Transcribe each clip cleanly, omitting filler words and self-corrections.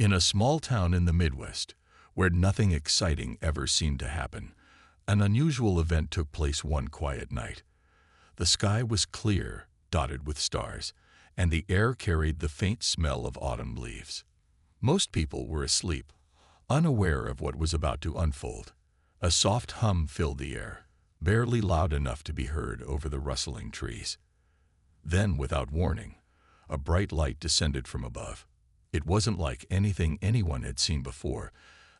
In a small town in the Midwest, where nothing exciting ever seemed to happen, an unusual event took place one quiet night. The sky was clear, dotted with stars, and the air carried the faint smell of autumn leaves. Most people were asleep, unaware of what was about to unfold. A soft hum filled the air, barely loud enough to be heard over the rustling trees. Then, without warning, a bright light descended from above. It wasn't like anything anyone had seen before,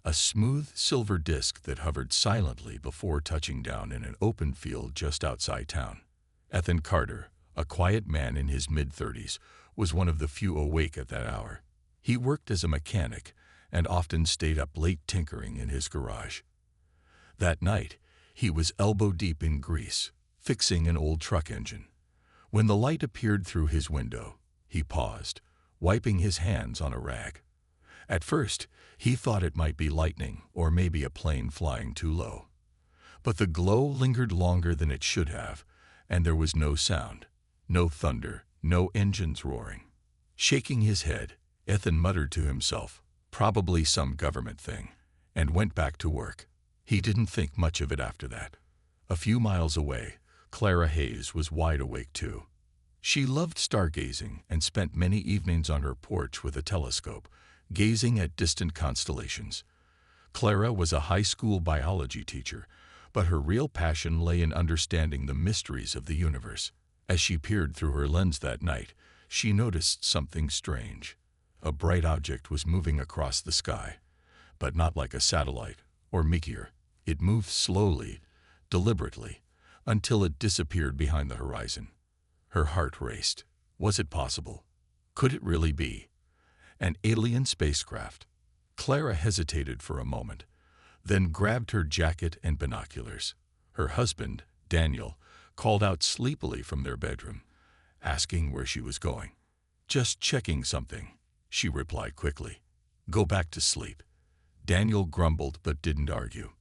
a smooth silver disk that hovered silently before touching down in an open field just outside town. Ethan Carter, a quiet man in his mid-30s, was one of the few awake at that hour. He worked as a mechanic and often stayed up late tinkering in his garage. That night, he was elbow-deep in grease, fixing an old truck engine. When the light appeared through his window, he paused, wiping his hands on a rag. At first, he thought it might be lightning or maybe a plane flying too low. But the glow lingered longer than it should have, and there was no sound, no thunder, no engines roaring. Shaking his head, Ethan muttered to himself, probably some government thing, and went back to work. He didn't think much of it after that. A few miles away, Clara Hayes was wide awake too. She loved stargazing and spent many evenings on her porch with a telescope, gazing at distant constellations. Clara was a high school biology teacher, but her real passion lay in understanding the mysteries of the universe. As she peered through her lens that night, she noticed something strange. A bright object was moving across the sky, but not like a satellite or meteor. It moved slowly, deliberately, until it disappeared behind the horizon. Her heart raced. Was it possible? Could it really be an alien spacecraft? Clara hesitated for a moment, then grabbed her jacket and binoculars. Her husband, Daniel, called out sleepily from their bedroom, asking where she was going. "Just checking something," she replied quickly. "Go back to sleep." Daniel grumbled but didn't argue.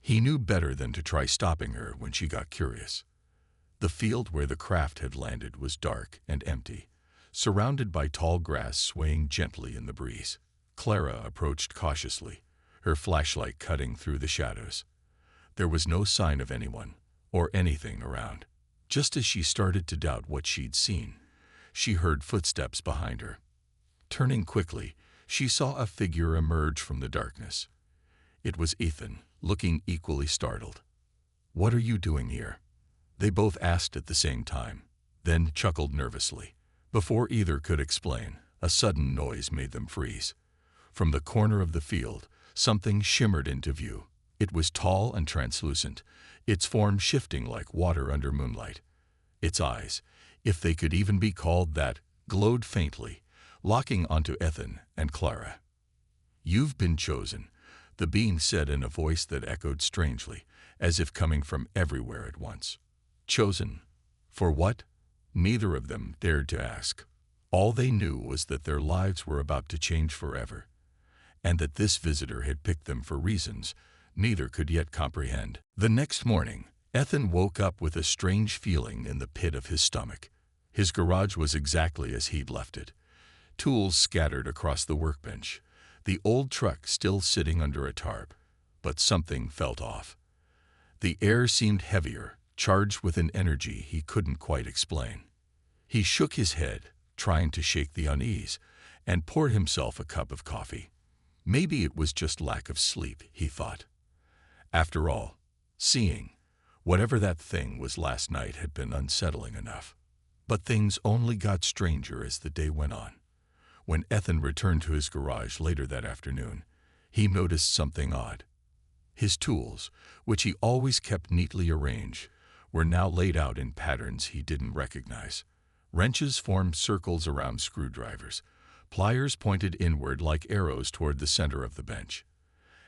He knew better than to try stopping her when she got curious. The field where the craft had landed was dark and empty, surrounded by tall grass swaying gently in the breeze. Clara approached cautiously, her flashlight cutting through the shadows. There was no sign of anyone or anything around. Just as she started to doubt what she'd seen, she heard footsteps behind her. Turning quickly, she saw a figure emerge from the darkness. It was Ethan, looking equally startled. "What are you doing here?" They both asked at the same time, then chuckled nervously. Before either could explain, a sudden noise made them freeze. From the corner of the field, something shimmered into view. It was tall and translucent, its form shifting like water under moonlight. Its eyes, if they could even be called that, glowed faintly, locking onto Ethan and Clara. "You've been chosen," the being said in a voice that echoed strangely, as if coming from everywhere at once. Chosen? For what? Neither of them dared to ask. All they knew was that their lives were about to change forever, and that this visitor had picked them for reasons neither could yet comprehend. The next morning, Ethan woke up with a strange feeling in the pit of his stomach. His garage was exactly as he'd left it. Tools scattered across the workbench, the old truck still sitting under a tarp, but something felt off. The air seemed heavier, charged with an energy he couldn't quite explain. He shook his head, trying to shake the unease, and poured himself a cup of coffee. Maybe it was just lack of sleep, he thought. After all, seeing whatever that thing was last night had been unsettling enough. But things only got stranger as the day went on. When Ethan returned to his garage later that afternoon, he noticed something odd. His tools, which he always kept neatly arranged, were now laid out in patterns he didn't recognize. Wrenches formed circles around screwdrivers. Pliers pointed inward like arrows toward the center of the bench.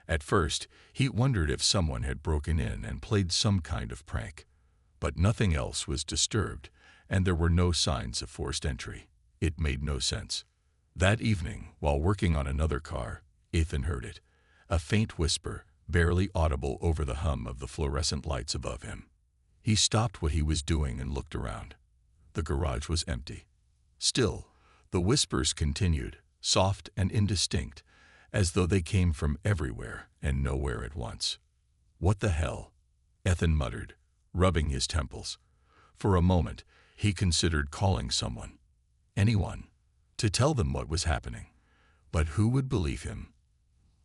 At first, he wondered if someone had broken in and played some kind of prank. But nothing else was disturbed, and there were no signs of forced entry. It made no sense. That evening, while working on another car, Ethan heard it, a faint whisper, barely audible over the hum of the fluorescent lights above him. He stopped what he was doing and looked around. The garage was empty. Still, the whispers continued, soft and indistinct, as though they came from everywhere and nowhere at once. "What the hell?" Ethan muttered, rubbing his temples. For a moment, he considered calling someone, anyone, to tell them what was happening. But who would believe him?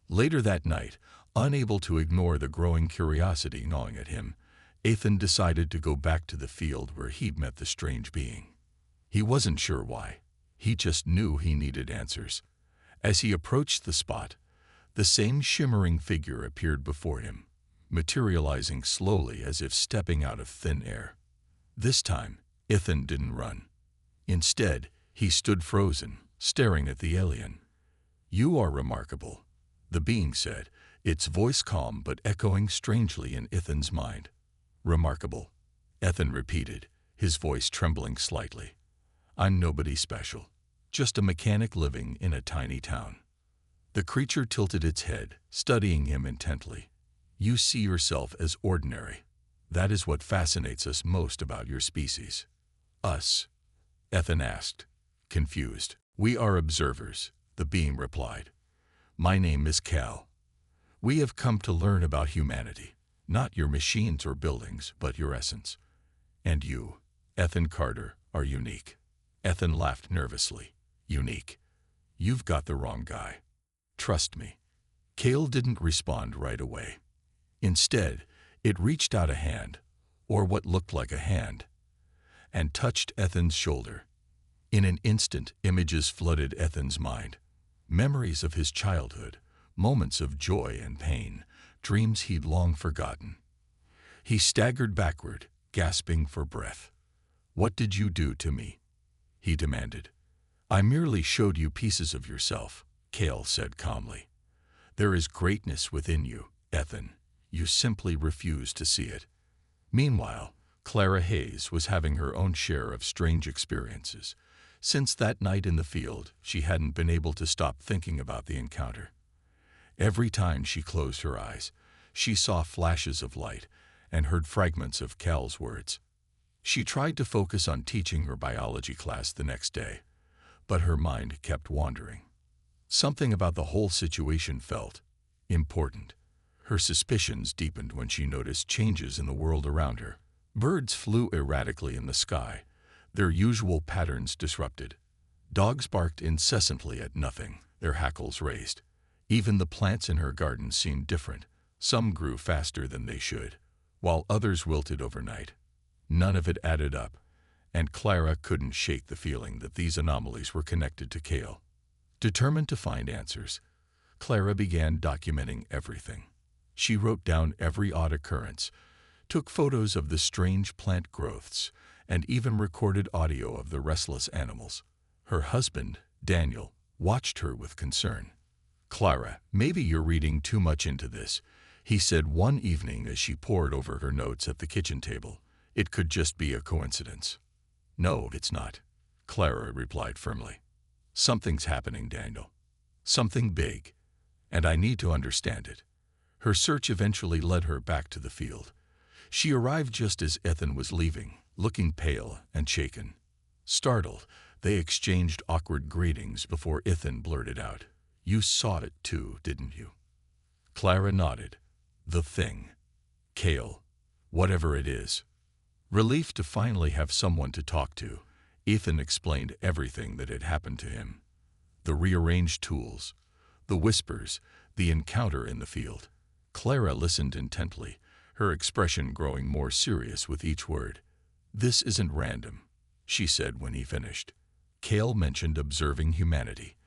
Later that night, unable to ignore the growing curiosity gnawing at him, Ethan decided to go back to the field where he'd met the strange being. He wasn't sure why. He just knew he needed answers. As he approached the spot, the same shimmering figure appeared before him, materializing slowly as if stepping out of thin air. This time, Ethan didn't run. Instead, he stood frozen, staring at the alien. "You are remarkable," the being said, its voice calm but echoing strangely in Ethan's mind. "Remarkable," Ethan repeated, his voice trembling slightly. "I'm nobody special, just a mechanic living in a tiny town." The creature tilted its head, studying him intently. "You see yourself as ordinary. That is what fascinates us most about your species." "Us?" Ethan asked, confused. "We are observers," the being replied. "My name is Cal. We have come to learn about humanity, not your machines or buildings, but your essence. And you, Ethan Carter, are unique." Ethan laughed nervously. "Unique? You've got the wrong guy. Trust me." Cal didn't respond right away. Instead, it reached out a hand, or what looked like a hand, and touched Ethan's shoulder. In an instant, images flooded Ethan's mind. Memories of his childhood, moments of joy and pain, dreams he'd long forgotten. He staggered backward, gasping for breath. "What did you do to me?" he demanded. "I merely showed you pieces of yourself," Cal said calmly. "There is greatness within you, Ethan. You simply refuse to see it." Meanwhile, Clara Hayes was having her own share of strange experiences. Since that night in the field, she hadn't been able to stop thinking about the encounter. Every time she closed her eyes, she saw flashes of light and heard fragments of Cal's words. She tried to focus on teaching her biology class the next day, but her mind kept wandering. Something about the whole situation felt important. Her suspicions deepened when she noticed changes in the world around her. Birds flew erratically in the sky, their usual patterns disrupted. Dogs barked incessantly at nothing, their hackles raised. Even the plants in her garden seemed different. Some grew faster than they should, while others wilted overnight. None of it added up, and Clara couldn't shake the feeling that these anomalies were connected to Cal. Determined to find answers, Clara began documenting everything. She wrote down every odd occurrence, took photos of the strange plant growths, and even recorded audio of the restless animals. Her husband, Daniel, watched her with concern. "Clara, maybe you're reading too much into this," he said one evening as she pored over her notes at the kitchen table. "It could just be a coincidence." "No, it's not," Clara replied firmly. "Something's happening, Daniel. Something big, and I need to understand it." Her search eventually led her back to the field. She arrived just as Ethan was leaving, looking pale and shaken. Startled, they exchanged awkward greetings before Ethan blurted out, "You saw it too, didn't you?" Clara nodded. "The thing. Cal. Whatever it is." Relieved to finally have someone to talk to, Ethan explained everything that had happened to him. The rearranged tools, the whispers, the encounter in the field. Clara listened intently, her expression growing more serious with each word. "This isn't random," she said when he finished. "Cal mentioned observing humanity.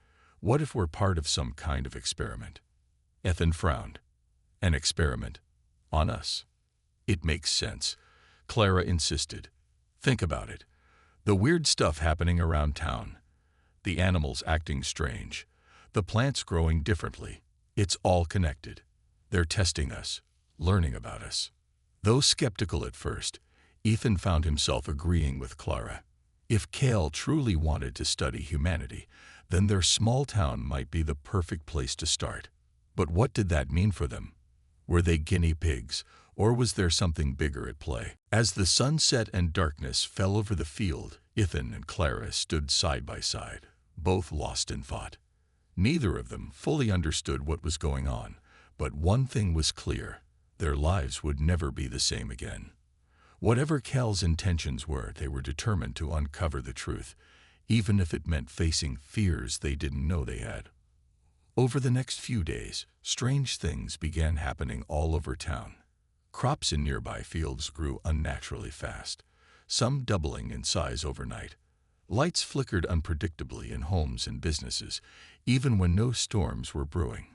What if we're part of some kind of experiment?" Ethan frowned. "An experiment? On us?" "It makes sense," Clara insisted. "Think about it. The weird stuff happening around town. The animals acting strange. The plants growing differently. It's all connected. They're testing us, learning about us." Though skeptical at first, Ethan found himself agreeing with Clara. If Cal truly wanted to study humanity, then their small town might be the perfect place to start. But what did that mean for them? Were they guinea pigs, or was there something bigger at play? As the sun set and darkness fell over the field, Ethan and Clara stood side by side, both lost in thought. Neither of them fully understood what was going on, but one thing was clear: their lives would never be the same again. Whatever Cal's intentions were, they were determined to uncover the truth, even if it meant facing fears they didn't know they had. Over the next few days, strange things began happening all over town. Crops in nearby fields grew unnaturally fast, some doubling in size overnight. Lights flickered unpredictably in homes and businesses, even when no storms were brewing.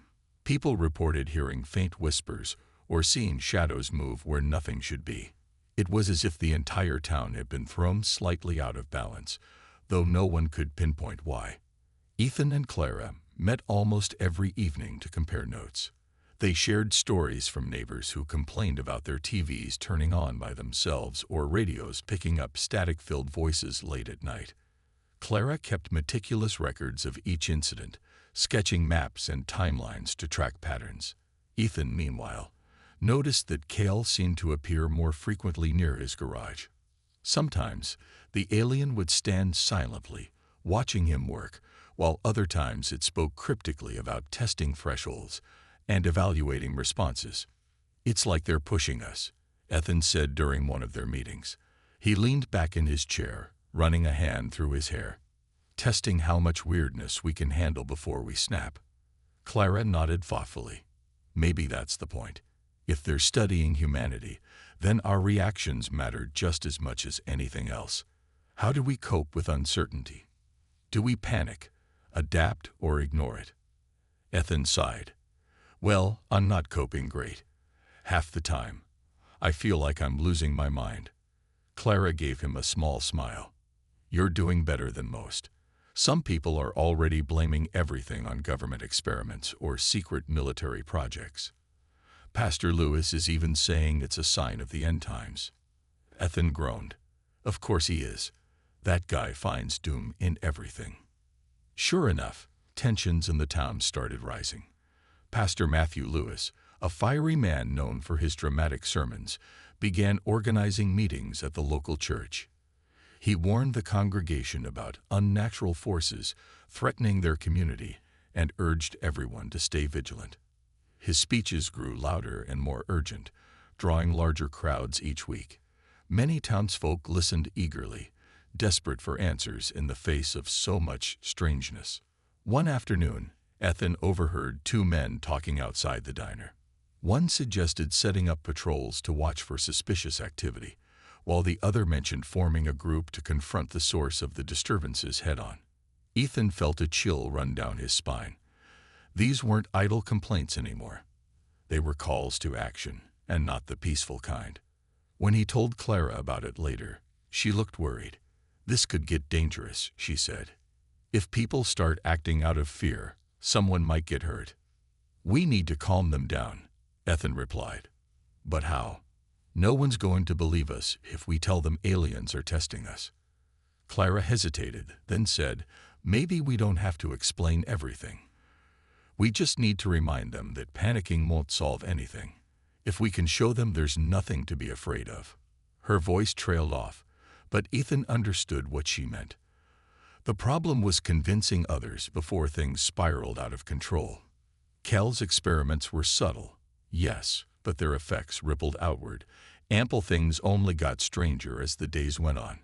People reported hearing faint whispers or seeing shadows move where nothing should be. It was as if the entire town had been thrown slightly out of balance, though no one could pinpoint why. Ethan and Clara met almost every evening to compare notes. They shared stories from neighbors who complained about their TVs turning on by themselves or radios picking up static-filled voices late at night. Clara kept meticulous records of each incident, sketching maps and timelines to track patterns. Ethan, meanwhile, noticed that Cal seemed to appear more frequently near his garage. Sometimes, the alien would stand silently, watching him work, while other times it spoke cryptically about testing thresholds and evaluating responses. "It's like they're pushing us," Ethan said during one of their meetings. He leaned back in his chair, running a hand through his hair. "Testing how much weirdness we can handle before we snap." Clara nodded thoughtfully. "Maybe that's the point. If they're studying humanity, then our reactions matter just as much as anything else. How do we cope with uncertainty? Do we panic, adapt, or ignore it?" Ethan sighed. "Well, I'm not coping great. Half the time, I feel like I'm losing my mind." Clara gave him a small smile. "You're doing better than most. Some people are already blaming everything on government experiments or secret military projects. Pastor Lewis is even saying it's a sign of the end times." Ethan groaned. "Of course he is. That guy finds doom in everything." Sure enough, tensions in the town started rising. Pastor Matthew Lewis, a fiery man known for his dramatic sermons, began organizing meetings at the local church. He warned the congregation about unnatural forces threatening their community and urged everyone to stay vigilant. His speeches grew louder and more urgent, drawing larger crowds each week. Many townsfolk listened eagerly, desperate for answers in the face of so much strangeness. One afternoon, Ethan overheard two men talking outside the diner. One suggested setting up patrols to watch for suspicious activity, while the other mentioned forming a group to confront the source of the disturbances head-on. Ethan felt a chill run down his spine. These weren't idle complaints anymore. They were calls to action, and not the peaceful kind. When he told Clara about it later, she looked worried. "This could get dangerous," she said. "If people start acting out of fear, someone might get hurt." "We need to calm them down," Ethan replied. "But how? No one's going to believe us if we tell them aliens are testing us." Clara hesitated, then said, "Maybe we don't have to explain everything. We just need to remind them that panicking won't solve anything. If we can show them there's nothing to be afraid of." Her voice trailed off, but Ethan understood what she meant. The problem was convincing others before things spiraled out of control. Cal's experiments were subtle, yes, but their effects rippled outward. Ample things only got stranger as the days went on.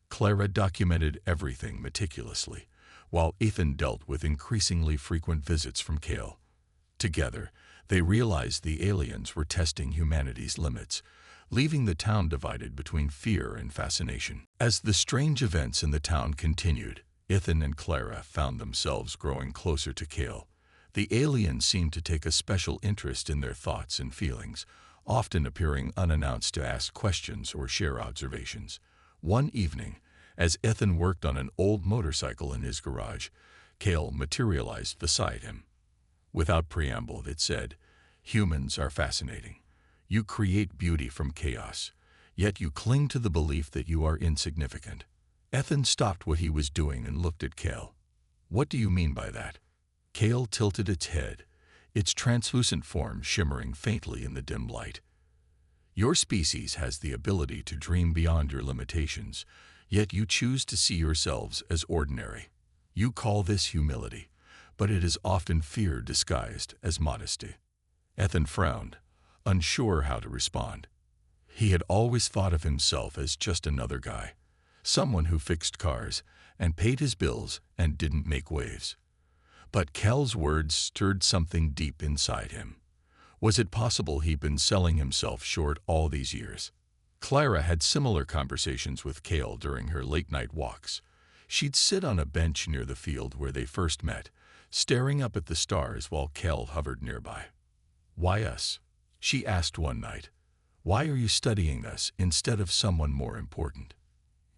Clara documented everything meticulously, while Ethan dealt with increasingly frequent visits from Cal. Together, they realized the aliens were testing humanity's limits, leaving the town divided between fear and fascination. As the strange events in the town continued, Ethan and Clara found themselves growing closer to Cal. The aliens seemed to take a special interest in their thoughts and feelings, often appearing unannounced to ask questions or share observations. One evening, as Ethan worked on an old motorcycle in his garage, Cal materialized beside him. Without preamble, it said, "Humans are fascinating. You create beauty from chaos, yet you cling to the belief that you are insignificant." Ethan stopped what he was doing and looked at Cal. "What do you mean by that?" Cal tilted its head, its translucent form shimmering faintly in the dim light. "Your species has the ability to dream beyond your limitations, yet you choose to see yourselves as ordinary. You call this humility, but it is often fear disguised as modesty. Ethan frowned, unsure how to respond. He had always thought of himself as just another guy, someone who fixed cars and paid his bills and didn't make waves. But Cal's words stirred something deep inside him. Was it possible he'd been selling himself short all these years? Clara had similar conversations with Cal during her late-night walks. She'd sit on a bench near the field where they first met, staring up at the stars while Cal hovered nearby. "Why us?" she asked one night. "Why are you studying us instead of someone more important?"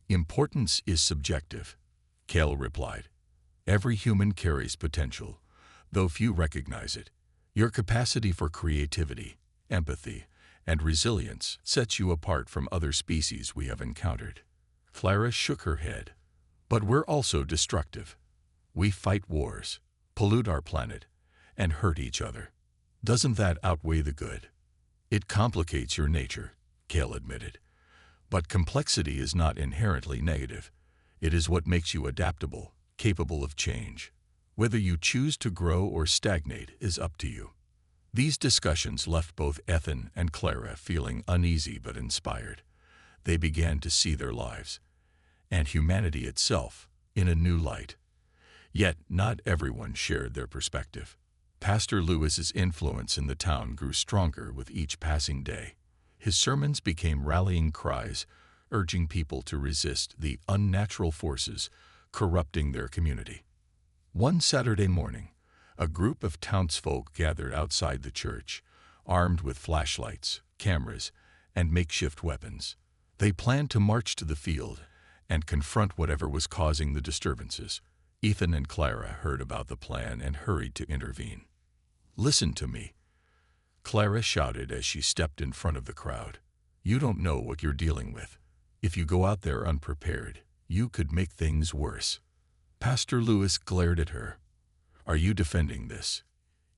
"Importance is subjective," Cal replied. "Every human carries potential, though few recognize it. Your capacity for creativity, empathy, and resilience sets you apart from other species we have encountered." Clara shook her head. "But we're also destructive. We fight wars, pollute our planet, and hurt each other. Doesn't that outweigh the good?" "It complicates your nature," Cal admitted. "But complexity is not inherently negative. It is what makes you adaptable, capable of change. Whether you choose to grow or stagnate is up to you." These discussions left both Ethan and Clara feeling uneasy but inspired. They began to see their lives, and humanity itself, in a new light. Yet not everyone shared their perspective. Pastor Lewis's influence in the town grew stronger with each passing day. His sermons became rallying cries, urging people to resist the unnatural forces corrupting their community. One Saturday morning, a group of townsfolk gathered outside the church, armed with flashlights, cameras, and makeshift weapons. They planned to march to the field and confront whatever was causing the disturbances. Ethan and Clara heard about the plan and hurried to intervene. "Listen to me," Clara shouted as she stepped in front of the crowd. "You don't know what you're dealing with. If you go out there unprepared, you could make things worse." Pastor Lewis glared at her. "Are you defending this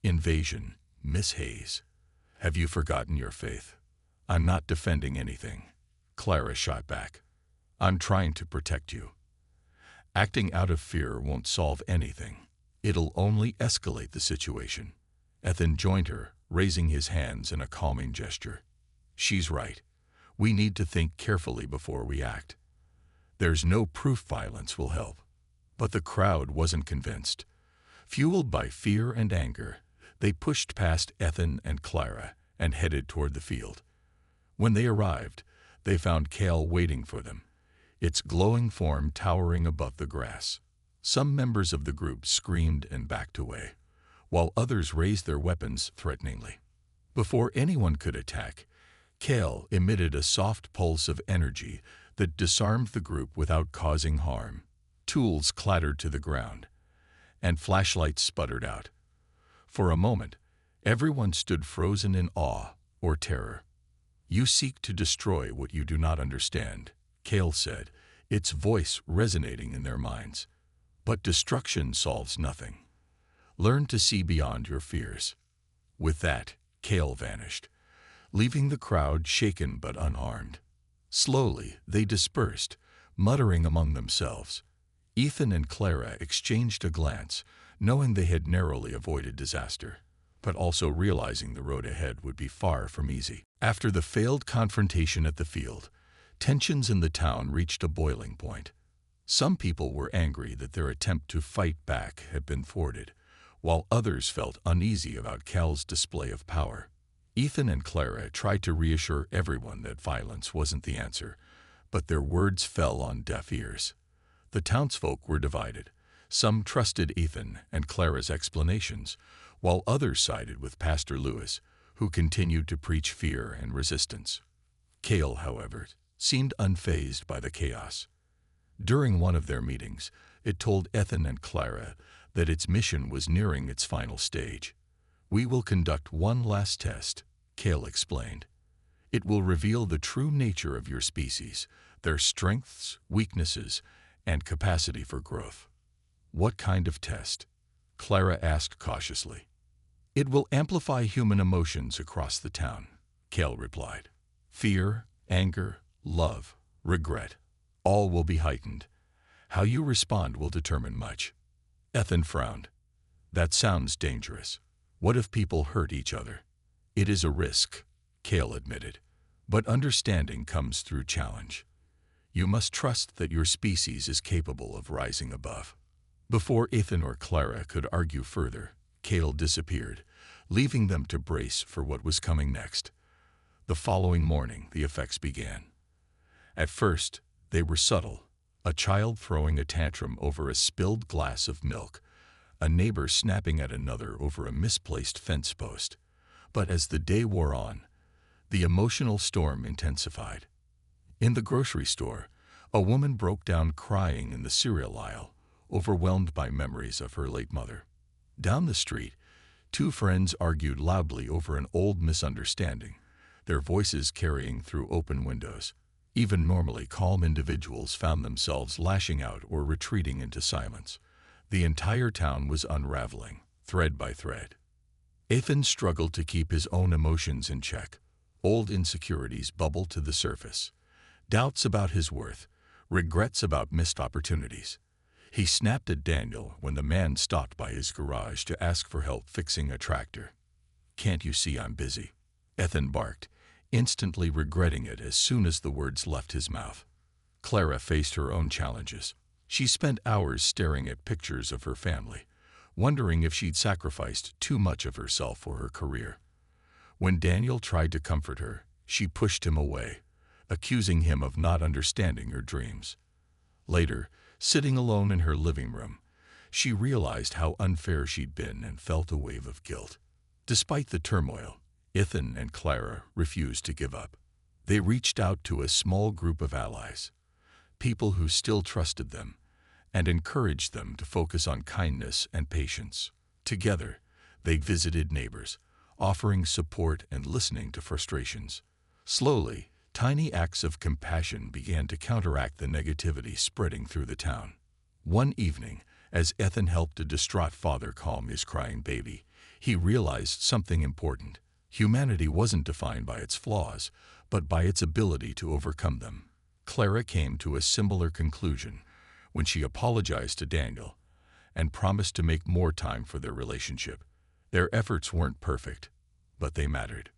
invasion, Miss Hayes? Have you forgotten your faith?" "I'm not defending anything," Clara shot back. "I'm trying to protect you. Acting out of fear won't solve anything. It'll only escalate the situation." Ethan joined her, raising his hands in a calming gesture. "She's right. We need to think carefully before we act. There's no proof violence will help." But the crowd wasn't convinced. Fueled by fear and anger, they pushed past Ethan and Clara and headed toward the field. When they arrived, they found Cal waiting for them, its glowing form towering above the grass. Some members of the group screamed and backed away, while others raised their weapons threateningly. Before anyone could attack, Cal emitted a soft pulse of energy that disarmed the group without causing harm. Tools clattered to the ground, and flashlights sputtered out. For a moment, everyone stood frozen in awe or terror. "You seek to destroy what you do not understand," Cal said, its voice resonating in their minds. "But destruction solves nothing. Learn to see beyond your fears." With that, Cal vanished, leaving the crowd shaken but unharmed. Slowly, they dispersed, muttering among themselves. Ethan and Clara exchanged a glance, knowing they had narrowly avoided disaster, but also realizing the road ahead would be far from easy. After the failed confrontation at the field, tensions in the town reached a boiling point. Some people were angry that their attempt to fight back had been thwarted, while others felt uneasy about Cal's display of power. Ethan and Clara tried to reassure everyone that violence wasn't the answer, but their words fell on deaf ears. The townsfolk were divided. Some trusted Ethan and Clara's explanations, while others sided with Pastor Lewis, who continued to preach fear and resistance. Cal, however, seemed unfazed by the chaos. During one of their meetings, it told Ethan and Clara that its mission was nearing its final stage. "We will conduct one last test," Cal explained. "It will reveal the true nature of your species, their strengths, weaknesses, and capacity for growth." "What kind of test?" Clara asked cautiously. "It will amplify human emotions across the town," Cal replied. "Fear, anger, love, regret, all will be heightened. How you respond will determine much." Ethan frowned. That sounds dangerous. What if people hurt each other? It is a risk, Cale admitted. But understanding comes through challenge. You must trust that your species is capable of rising above. Before Ethan or Clara could argue further, Cale disappeared, leaving them to brace for what was coming next. The following morning, the effects began. At first, they were subtle. A child throwing a tantrum over a spilled glass of milk, a neighbor snapping at another over a misplaced fence post. But as the day wore on, the emotional storm intensified. In the grocery store, a woman broke down crying in the cereal aisle, overwhelmed by memories of her late mother. Down the street, two friends argued loudly over an old misunderstanding, their voices carrying through open windows. Even normally calm individuals found themselves lashing out or retreating into silence. The entire town was unraveling, thread by thread. Ethan struggled to keep his own emotions in check. Old insecurities bubbled to the surface. Doubts about his worth, regrets about missed opportunities. He snapped at Daniel when the man stopped by his garage to ask for help fixing a tractor. "Can't you see I'm busy?" Ethan barked, instantly regretting it as soon as the words left his mouth. Clara faced her own challenges. She spent hours staring at pictures of her family, wondering if she'd sacrificed too much of herself for her career. When Daniel tried to comfort her, she pushed him away, accusing him of not understanding her dreams. Later, sitting alone in her living room, she realized how unfair she'd been and felt a wave of guilt. Despite the turmoil, Ethan and Clara refused to give up. They reached out to a small group of allies, people who still trusted them, and encouraged them to focus on kindness and patience. Together, they visited neighbors, offering support and listening to frustrations. Slowly, tiny acts of compassion began to counteract the negativity spreading through the town. One evening, as Ethan helped a distraught father calm his crying baby, he realized something important. Humanity wasn't defined by its flaws, but by its ability to overcome them. Clara came to a similar conclusion when she apologized to Daniel and promised to make more time for their relationship. Their efforts weren't perfect, but they mattered.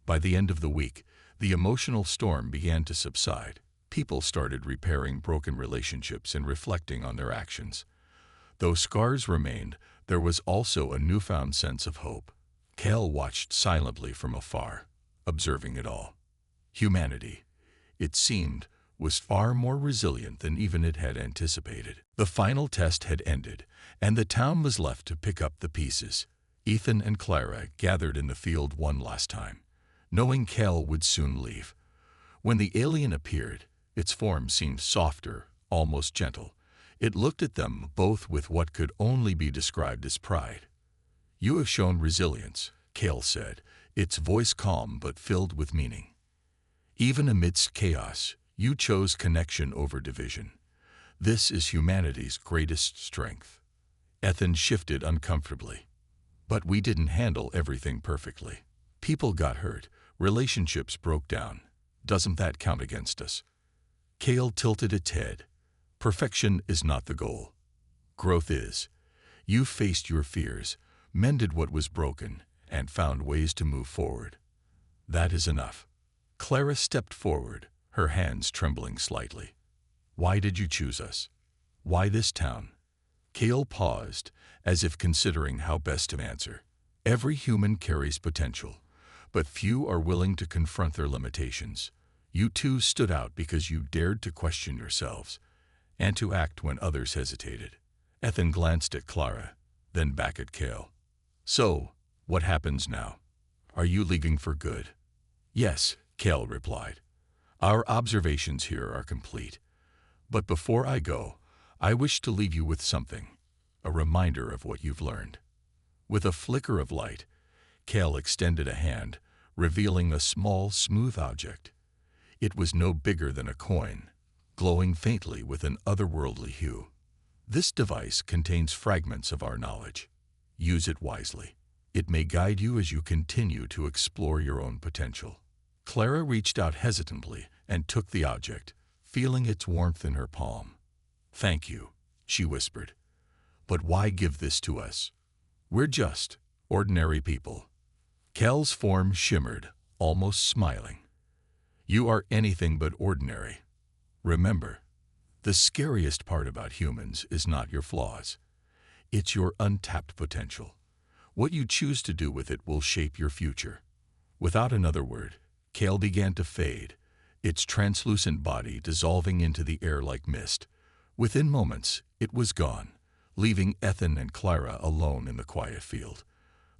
By the end of the week, the emotional storm began to subside. People started repairing broken relationships and reflecting on their actions. Though scars remained, there was also a newfound sense of hope. Cale watched silently from afar, observing it all. Humanity, it seemed, was far more resilient than even it had anticipated. The final test had ended, and the town was left to pick up the pieces. Ethan and Clara gathered in the field one last time, knowing Cale would soon leave. When the alien appeared, its form seemed softer, almost gentle. It looked at them both with what could only be described as pride. "You have shown resilience," Cale said, its voice calm but filled with meaning. "Even amidst chaos, you chose connection over division. This is humanity's greatest strength." Ethan shifted uncomfortably. "But we didn't handle everything perfectly. People got hurt, relationships broke down. Doesn't that count against us?" Cale tilted its head. "Perfection is not the goal. Growth is. You faced your fears, mended what was broken, and found ways to move forward. That is enough." Clara stepped forward, her hands trembling slightly. "Why did you choose us? Why this town?" Cale paused, as if considering how best to answer. "Every human carries potential, but few are willing to confront their limitations. You two stood out because you dared to question yourselves, and to act when others hesitated." Ethan glanced at Clara, then back at Cale. "So, what happens now? Are you leaving for good?" "Yes," Cale replied. "Our observations here are complete. But before I go, I wish to leave you with something, a reminder of what you've learned." With a flicker of light, Cale extended a hand, revealing a small, smooth object. It was no bigger than a coin, glowing faintly with an otherworldly hue. "This device contains fragments of our knowledge. Use it wisely. It may guide you as you continue to explore your own potential." Clara reached out hesitantly and took the object, feeling its warmth in her palm. "Thank you," she whispered. "But why give this to us?" We're just ordinary people. Cal's form shimmered, almost smiling. You are anything but ordinary. Remember, the scariest part about humans is not your flaws. It's your untapped potential. What you choose to do with it will shape your future. Without another word, Cal began to fade, its translucent body dissolving into the air like mist. Within moments, it was gone, leaving Ethan and Clara alone in the quiet field.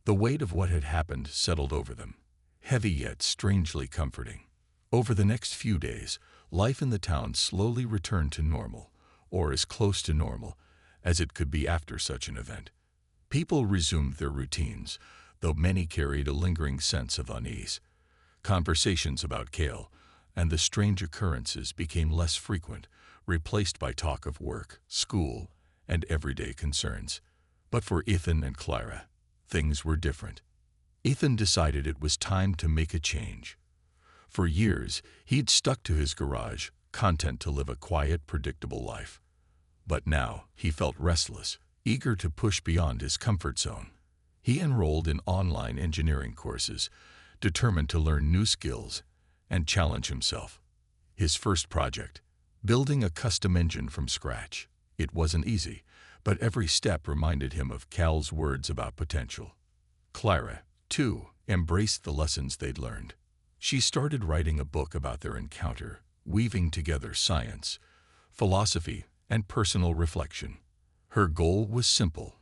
The weight of what had happened settled over them, heavy yet strangely comforting. Over the next few days, life in the town slowly returned to normal, or as close to normal as it could be after such an event. People resumed their routines, though many carried a lingering sense of unease. Conversations about Cal and the strange occurrences became less frequent, replaced by talk of work, school, and everyday concerns. But for Ethan and Clara, things were different. Ethan decided it was time to make a change. For years, he'd stuck to his garage, content to live a quiet, predictable life. But now, he felt restless, eager to push beyond his comfort zone. He enrolled in online engineering courses, determined to learn new skills and challenge himself. His first project, building a custom engine from scratch. It wasn't easy, but every step reminded him of Cal's words about potential. Clara, too, embraced the lessons they'd learned. She started writing a book about their encounter, weaving together science, philosophy, and personal reflection. Her goal was simple: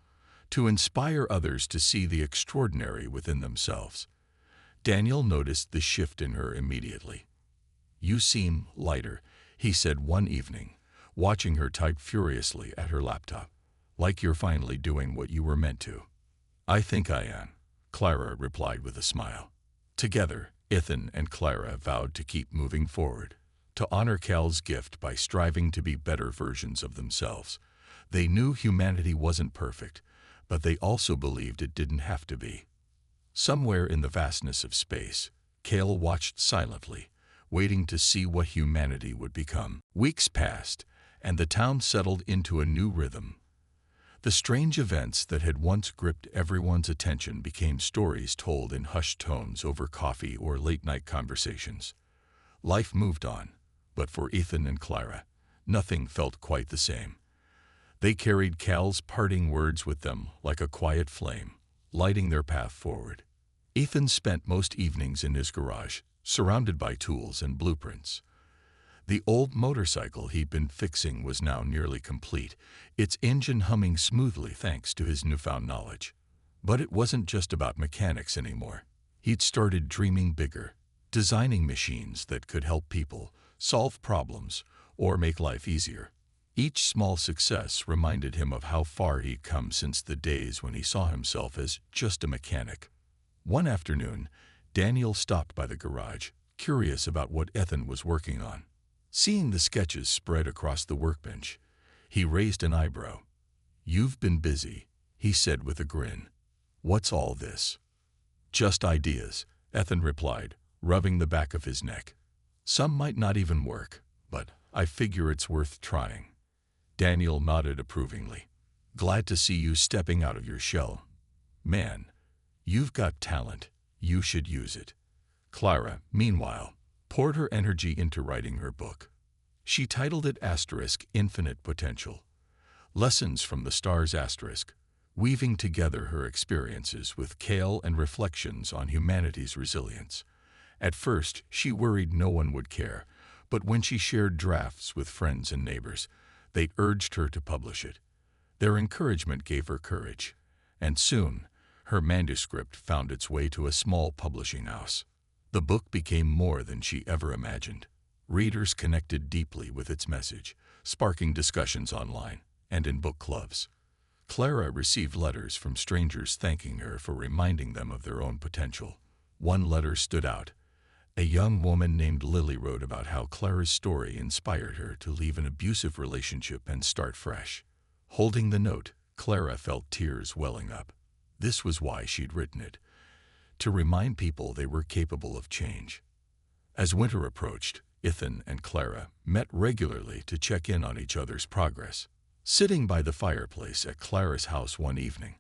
to inspire others to see the extraordinary within themselves. Daniel noticed the shift in her immediately. "You seem lighter," he said one evening, watching her type furiously at her laptop. "Like you're finally doing what you were meant to." "I think I am," Clara replied with a smile. Together, Ethan and Clara vowed to keep moving forward, to honor Cal's gift by striving to be better versions of themselves. They knew humanity wasn't perfect, but they also believed it didn't have to be. Somewhere in the vastness of space, Cal watched silently, waiting to see what humanity would become. Weeks passed, and the town settled into a new rhythm. The strange events that had once gripped everyone's attention became stories told in hushed tones over coffee or late-night conversations. Life moved on, but for Ethan and Clara, nothing felt quite the same. They carried Cal's parting words with them like a quiet flame, lighting their path forward. Ethan spent most evenings in his garage, surrounded by tools and blueprints. The old motorcycle he'd been fixing was now nearly complete, its engine humming smoothly thanks to his newfound knowledge. But it wasn't just about mechanics anymore. He'd started dreaming bigger, designing machines that could help people, solve problems, or make life easier. Each small success reminded him of how far he'd come since the days when he saw himself as just a mechanic. One afternoon, Daniel stopped by the garage, curious about what Ethan was working on. Seeing the sketches spread across the workbench, he raised an eyebrow. "You've been busy," he said with a grin. "What's all this?" "Just ideas," Ethan replied, rubbing the back of his neck. "Some might not even work, but I figure it's worth trying." Daniel nodded approvingly. "Glad to see you stepping out of your shell. Man, you've got talent. You should use it." Clara, meanwhile, poured her energy into writing her book. She titled it Infinite Potential. Lessons from the Stars weaving together her experiences with Cal and reflections on humanity's resilience. At first, she worried no one would care, but when she shared drafts with friends and neighbors, they urged her to publish it. Their encouragement gave her courage, and soon, her manuscript found its way to a small publishing house. The book became more than she ever imagined. Readers connected deeply with its message, sparking discussions online and in book clubs. Clara received letters from strangers thanking her for reminding them of their own potential. One letter stood out. A young woman named Lily wrote about how Clara's story inspired her to leave an abusive relationship and start fresh. Holding the note, Clara felt tears welling up. This was why she'd written it, to remind people they were capable of change. As winter approached, Ethan and Clara met regularly to check in on each other's progress. Sitting by the fireplace at Clara's house one evening,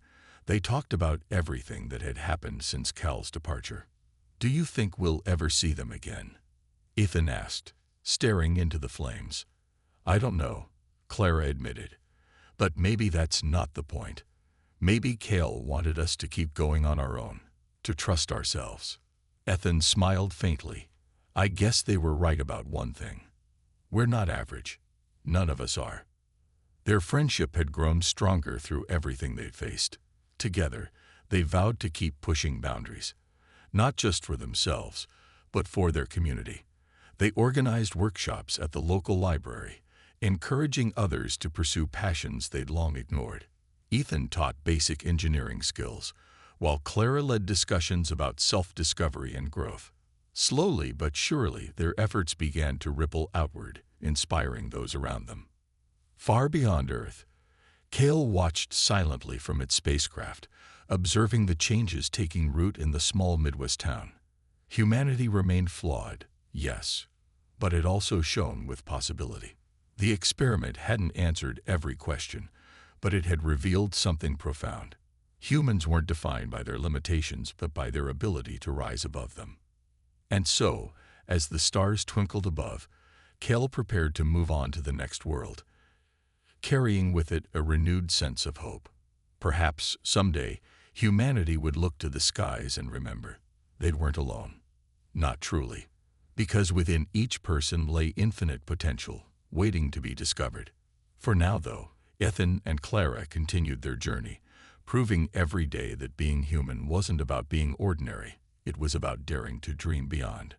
They talked about everything that had happened since Cal's departure. "Do you think we'll ever see them again?" Ethan asked, staring into the flames. "I don't know," Clara admitted. "But maybe that's not the point. Maybe Cal wanted us to keep going on our own, to trust ourselves." Ethan smiled faintly. "I guess they were right about one thing. We're not average. None of us are." Their friendship had grown stronger through everything they'd faced. Together, they vowed to keep pushing boundaries, not just for themselves, but for their community. They organized workshops at the local library, encouraging others to pursue passions they'd long ignored. Ethan taught basic engineering skills, while Clara led discussions about self-discovery and growth. Slowly but surely, their efforts began to ripple outward, inspiring those around them. Far beyond Earth, Cal watched silently from its spacecraft, observing the changes taking root in the small Midwest town. Humanity remained flawed, yes, but it also shone with possibility. The experiment hadn't answered every question, but it had revealed something profound. Humans weren't defined by their limitations, but by their ability to rise above them. And so, as the stars twinkled above, Cal prepared to move on to the next world, carrying with it a renewed sense of hope. Perhaps, someday, humanity would look to the skies and remember they weren't alone. Not truly, because within each person lay infinite potential, waiting to be discovered. For now, though, Ethan and Clara continued their journey, proving every day that being human wasn't about being ordinary, it was about daring to dream beyond.